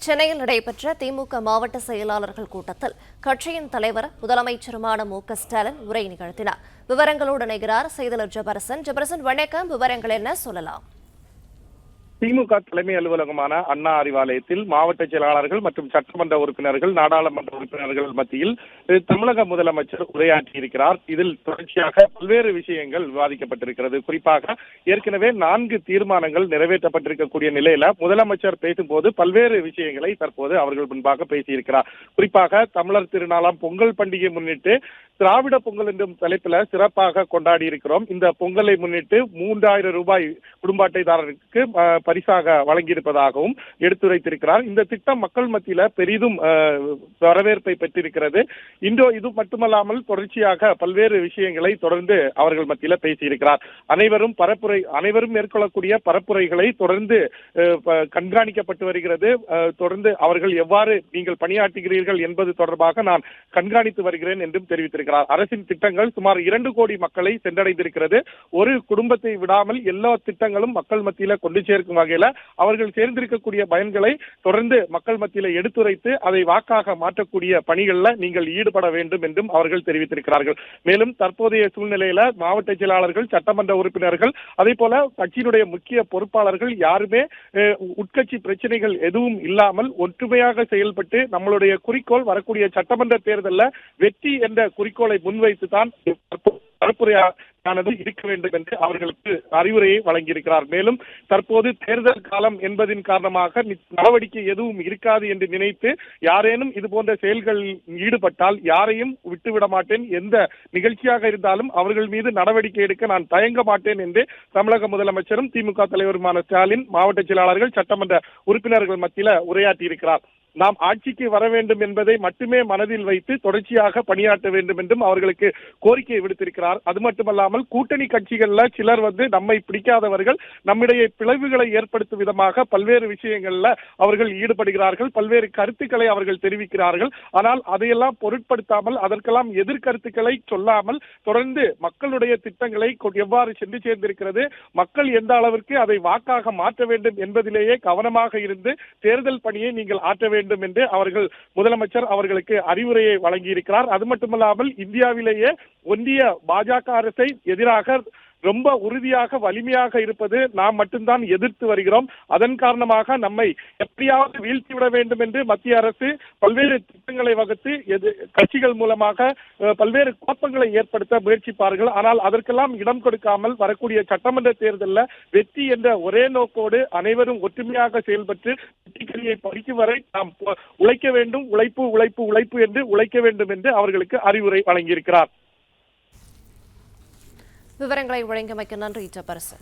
சென்னையில் நடைபெற்ற திமுக மாவட்ட செயலாளர்கள் கூட்டத்தில் கட்சியின் தலைவர் முதலமைச்சருமான மு.க.ஸ்டாலின் உரை நிகழ்த்தினார். விவரங்களோடு இணைகிறார் செய்தியாளர் ஜெபரசன். வணக்கம். விவரங்கள் என்ன சொல்லலாம்? திமுக தலைமை அலுவலகமான அண்ணா அறிவாலயத்தில் மாவட்ட செயலாளர்கள் மற்றும் சட்டமன்ற உறுப்பினர்கள், நாடாளுமன்ற உறுப்பினர்கள் மத்தியில் தமிழக முதலமைச்சர் உரையாற்றியிருக்கிறார். இதில் தொடர்ச்சியாக பல்வேறு விஷயங்கள் விவாதிக்கப்பட்டிருக்கிறது. குறிப்பாக ஏற்கனவே 4 தீர்மானங்கள் நிறைவேற்றப்பட்டிருக்கக்கூடிய நிலையில முதலமைச்சர் பேசும்போது பல்வேறு விஷயங்களை தற்போது அவர்கள் முன்பாக பேசியிருக்கிறார். குறிப்பாக தமிழர் திருநாளாம் பொங்கல் பண்டிகை முன்னிட்டு திராவிட பொங்கல் என்றும் தலைப்பில் சிறப்பாக கொண்டாடி இருக்கிறோம். இந்த பொங்கலை முன்னிட்டு 3000 ரூபாய் குடும்ப அட்டைதாரருக்கு பரிசாக வழங்கியிருப்பதாகவும் எடுத்துரைத்திருக்கிறார். இந்த திட்டம் மக்கள் மத்தியில பெரிதும் வரவேற்பை பெற்றிருக்கிறது. இது மட்டுமல்லாமல் தொடர்ச்சியாக பல்வேறு விஷயங்களை தொடர்ந்து அவர்கள் மத்தியில பேசியிருக்கிறார். அனைவரும் மேற்கொள்ளக்கூடிய பரப்புரைகளை தொடர்ந்து கண்காணிக்கப்பட்டு வருகிறது. தொடர்ந்து அவர்கள் எவ்வாறு நீங்கள் பணியாற்றுகிறீர்கள் என்பது தொடர்பாக நான் கண்காணித்து வருகிறேன் என்றும் தெரிவித்திருக்கிறார். அரசின் திட்டங்கள் சுமார் 2 கோடி மக்களை சென்றடைந்திருக்கிறது. ஒரு குடும்பத்தை விடாமல் எல்லா திட்டங்களும் மக்கள் மத்தியில கொண்டு சேர்க்கும் வகையில அவர்கள் சேர்ந்திருக்கக்கூடிய பயன்களை தொடர்ந்து மக்கள் மத்தியில எடுத்துரைத்து அதை வாக்காக மாற்றக்கூடிய பணிகள்ல நீங்கள் ஈடுபட வேண்டும் என்றும் அவர்கள் தெரிவித்திருக்கிறார்கள். மேலும் தற்போதைய சூழ்நிலையில மாவட்ட செயலாளர்கள், சட்டமன்ற உறுப்பினர்கள், அதே போல கட்சியினுடைய முக்கிய பொறுப்பாளர்கள் யாருமே உட்கட்சி பிரச்சனைகள் எதுவும் இல்லாமல் ஒற்றுமையாக செயல்பட்டு நம்மளுடைய குறிக்கோள் வரக்கூடிய சட்டமன்ற தேர்தலில் வெற்றி என்ற குறிக்கோளை முன்வைத்துதான் பரப்புரையானது இருக்க வேண்டும் என்று அவர்களுக்கு அறிவுரையை வழங்கியிருக்கிறார். மேலும் தற்போது தேர்தல் காலம் என்பதின் காரணமாக நடவடிக்கை எதுவும் இருக்காது என்று நினைத்து யாரேனும் இது போன்ற செயல்களில் ஈடுபட்டால் யாரையும் விட்டுவிட மாட்டேன், எந்த நிகழ்ச்சியாக இருந்தாலும் அவர்கள் மீது நடவடிக்கை எடுக்க நான் தயங்க மாட்டேன் என்று தமிழக முதலமைச்சரும் திமுக தலைவருமான ஸ்டாலின் மாவட்ட செயலாளர்கள், சட்டமன்ற உறுப்பினர்கள் மத்தியில் உரையாற்றியிருக்கிறார். நாம் ஆட்சிக்கு வர வேண்டும் என்பதை மட்டுமே மனதில் வைத்து தொடர்ச்சியாக பணியாற்ற வேண்டும் என்றும் அவர்களுக்கு கோரிக்கை விடுத்திருக்கிறார். அது மட்டுமல்லாமல் கூட்டணி கட்சிகள்ல சிலர் நம்மை பிடிக்காதவர்கள் நம்மிடையே பிளவுகளை ஏற்படுத்தும் விதமாக பல்வேறு விஷயங்கள்ல அவர்கள் ஈடுபடுகிறார்கள், பல்வேறு கருத்துக்களை அவர்கள் தெரிவிக்கிறார்கள். ஆனால் அதையெல்லாம் பொருட்படுத்தாமல், அதற்கெல்லாம் எதிர்கருத்துக்களை சொல்லாமல் தொடர்ந்து மக்களுடைய திட்டங்களை எவ்வாறு சென்று சேர்ந்திருக்கிறது, மக்கள் எந்த அளவிற்கு அதை வாக்காக மாற்ற வேண்டும் என்பதிலேயே கவனமாக இருந்து தேர்தல் பணியை நீங்கள் ஆற்ற வேண்டும் என்று முதலமைச்சர் அவர்களுக்கு அறிவுரையை வழங்கியிருக்கிறார். அது மட்டுமல்லாமல் இந்தியாவிலேயே ஒன்றிய பாஜக அரசை எதிராக ரொம்ப உறுதியாக வலிமையாக இருப்பது நாம் மட்டும்தான் எதிர்த்து வருகிறோம். அதன் காரணமாக நம்மை எப்படியாவது வீழ்த்திவிட வேண்டும் என்று மத்திய அரசு பல்வேறு திட்டங்களை வகுத்து கட்சிகள் மூலமாக பல்வேறு குழப்பங்களை ஏற்படுத்த முயற்சிப்பார்கள். ஆனால் அதற்கெல்லாம் இடம் கொடுக்காமல் வரக்கூடிய சட்டமன்ற தேர்தலில் வெற்றி என்ற ஒரே நோக்கோடு அனைவரும் ஒற்றுமையாக செயல்பட்டு வெற்றிக்கனியை பறிக்கும் வரை நாம் உழைக்க வேண்டும், உழைப்பு என்று உழைக்க வேண்டும் என்று அவர்களுக்கு அறிவுரை வழங்கியிருக்கிறார். விவரங்களை வழங்கியமைக்கு நன்றி ஜெபரசன்.